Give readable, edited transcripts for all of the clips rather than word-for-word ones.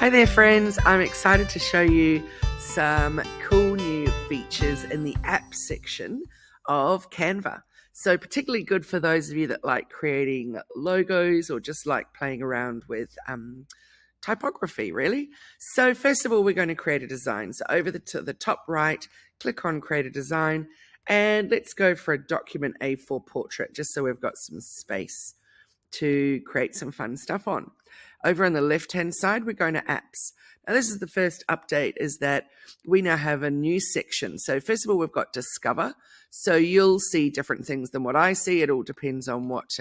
Hi there friends, I'm excited to show you some cool new features in the app section of Canva. So particularly good for those of you that like creating logos or just like playing around with typography, really. So first of all, we're going to create a design. So over to the top right, click on create a design, and let's go for a document A4 portrait, just so we've got some space to create some fun stuff on. Over on the left-hand side, we're going to apps. Now, this is the first update, is that we now have a new section. So first of all, we've got Discover. So you'll see different things than what I see. It all depends on what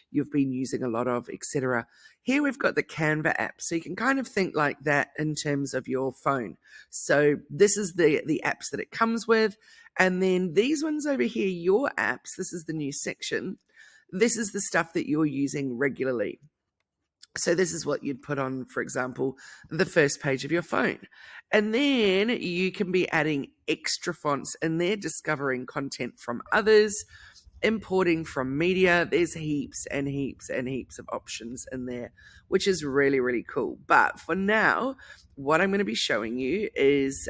you've been using a lot of, etc. Here we've got the Canva app. So you can kind of think like that in terms of your phone. So this is the apps that it comes with. And then these ones over here, your apps, this is the new section. This is the stuff that you're using regularly. So this is what you'd put on, for example, the first page of your phone. And then you can be adding extra fonts in there, discovering content from others, importing from media. There's heaps and heaps and heaps of options in there, which is really, really cool. But for now, what I'm going to be showing you is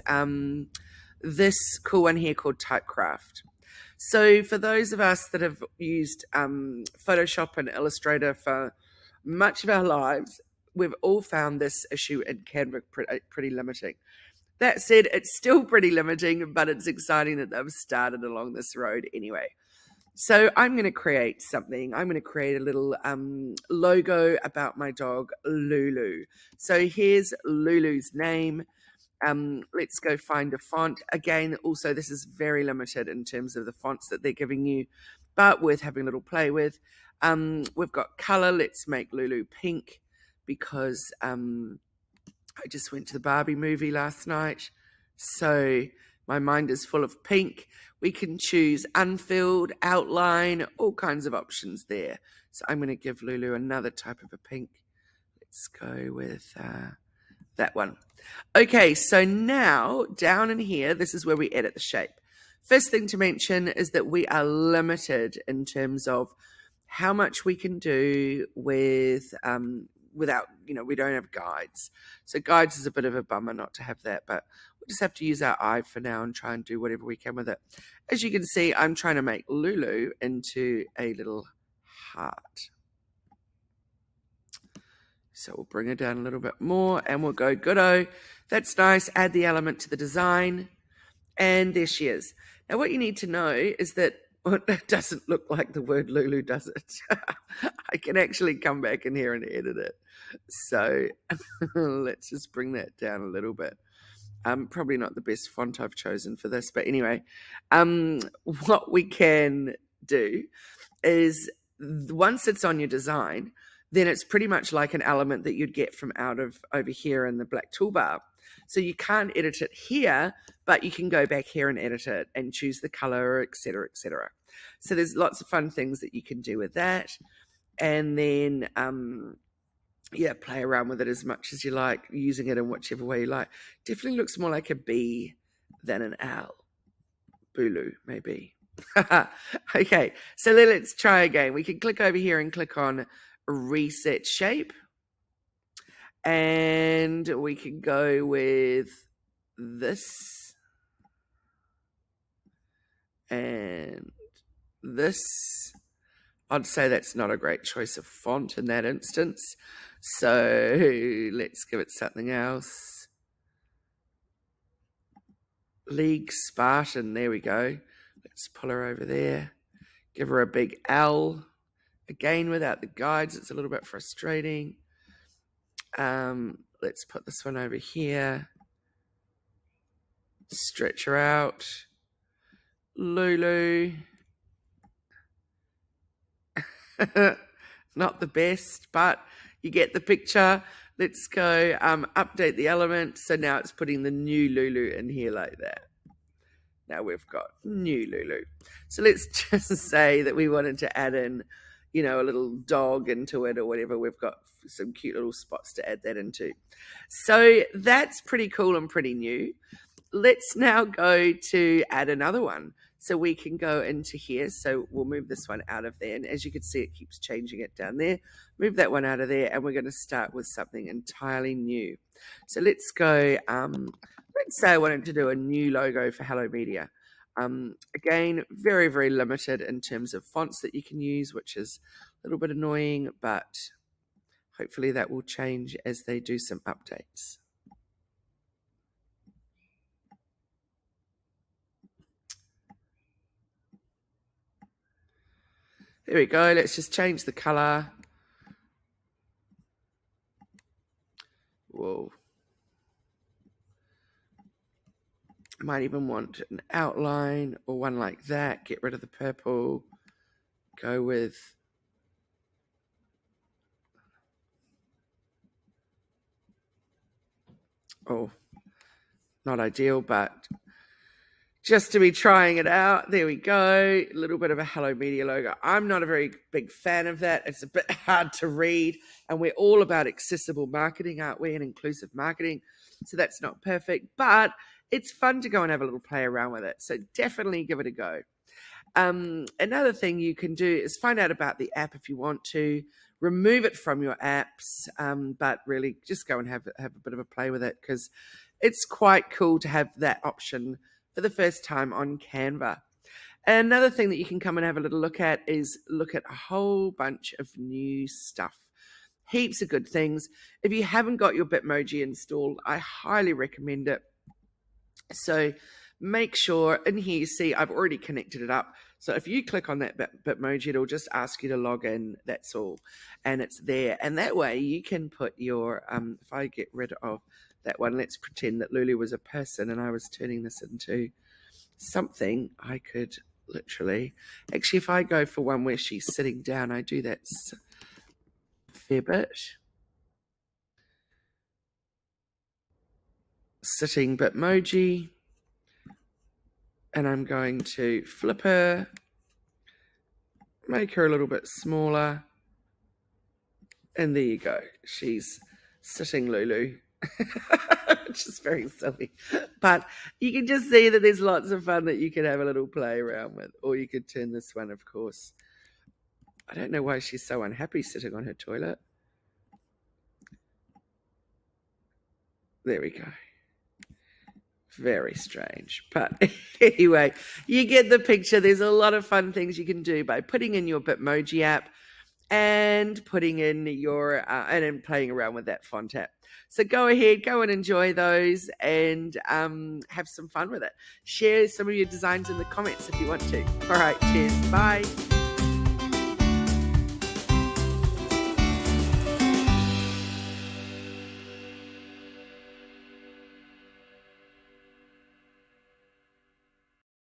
this cool one here called Typecraft. So for those of us that have used Photoshop and Illustrator for much of our lives, we've all found this issue in Canva pretty limiting. That said, it's still pretty limiting, but it's exciting that they've started along this road anyway. So I'm going to create something. I'm going to create a little logo about my dog, Lulu. So here's Lulu's name. Let's go find a font. Again, also, this is very limited in terms of the fonts that they're giving you, but worth having a little play with. We've got color. Let's make Lulu pink because I just went to the Barbie movie last night. So my mind is full of pink. We can choose unfilled, outline, all kinds of options there. So I'm going to give Lulu another type of a pink. Let's go with that one. Okay, so now down in here, this is where we edit the shape. First thing to mention is that we are limited in terms of how much we can do with without, we don't have guides. So guides is a bit of a bummer not to have that, but we'll just have to use our eye for now and try and do whatever we can with it. As you can see, I'm trying to make Lulu into a little heart. So we'll bring her down a little bit more and we'll go good-o. That's nice. Add the element to the design. And there she is. Now what you need to know is that it doesn't look like the word Lulu, does it? I can actually come back in here and edit it. So let's just bring that down a little bit. Probably not the best font I've chosen for this, but anyway, what we can do is once it's on your design, then it's pretty much like an element that you'd get from out of over here in the black toolbar. So you can't edit it here, but you can go back here and edit it and choose the color, etc., etc. So there's lots of fun things that you can do with that. And then, play around with it as much as you like, using it in whichever way you like. Definitely looks more like a B than an L. Bulu, maybe. Okay, so let's try again. We can click over here and click on reset shape, and we can go with this and this. I'd say that's not a great choice of font in that instance, so let's give it something else. League Spartan, there we go. Let's pull her over there, give her a big L. Again, without the guides, it's a little bit frustrating. Let's put this one over here. Stretch her out. Lulu. Not the best, but you get the picture. Let's go update the element. So now it's putting the new Lulu in here like that. Now we've got new Lulu. So let's just say that we wanted to add in, a little dog into it or whatever. We've got some cute little spots to add that into. So that's pretty cool and pretty new. Let's now go to add another one. So we can go into here. So we'll move this one out of there. And as you can see, it keeps changing it down there. Move that one out of there. And we're going to start with something entirely new. So let's go, let's say I wanted to do a new logo for Hello Media. Again, very, very limited in terms of fonts that you can use, which is a little bit annoying, but hopefully that will change as they do some updates. There we go. Let's just change the color. Whoa. Might even want an outline or one like that. Get rid of the purple. Go with not ideal, but just to be trying it out. There we go. A little bit of a Hello Media logo. I'm not a very big fan of that. It's a bit hard to read, and we're all about accessible marketing, aren't we, and inclusive marketing. So that's not perfect, but it's fun to go and have a little play around with it. So definitely give it a go. Another thing you can do is find out about the app if you want to. Remove it from your apps, but really just go and have a bit of a play with it, because it's quite cool to have that option for the first time on Canva. Another thing that you can come and have a little look at is look at a whole bunch of new stuff. Heaps of good things. If you haven't got your Bitmoji installed, I highly recommend it. So make sure, in here you see I've already connected it up. So if you click on that Bitmoji, it'll just ask you to log in, that's all. And it's there. And that way you can put your, if I get rid of that one, let's pretend that Lulu was a person and I was turning this into something. I could literally, actually, if I go for one where she's sitting down, I do that a fair bit. Sitting Bitmoji. And I'm going to flip her, make her a little bit smaller. And there you go. She's sitting Lulu, which is very silly. But you can just see that there's lots of fun that you can have a little play around with. Or you could turn this one, of course. I don't know why she's so unhappy sitting on her toilet. There we go. Very strange. But anyway, you get the picture. There's a lot of fun things you can do by putting in your Bitmoji app and putting in your and then playing around with that font app. So go ahead, go and enjoy those, and have some fun with it. Share some of your designs in the comments if you want to. All right, cheers. Bye.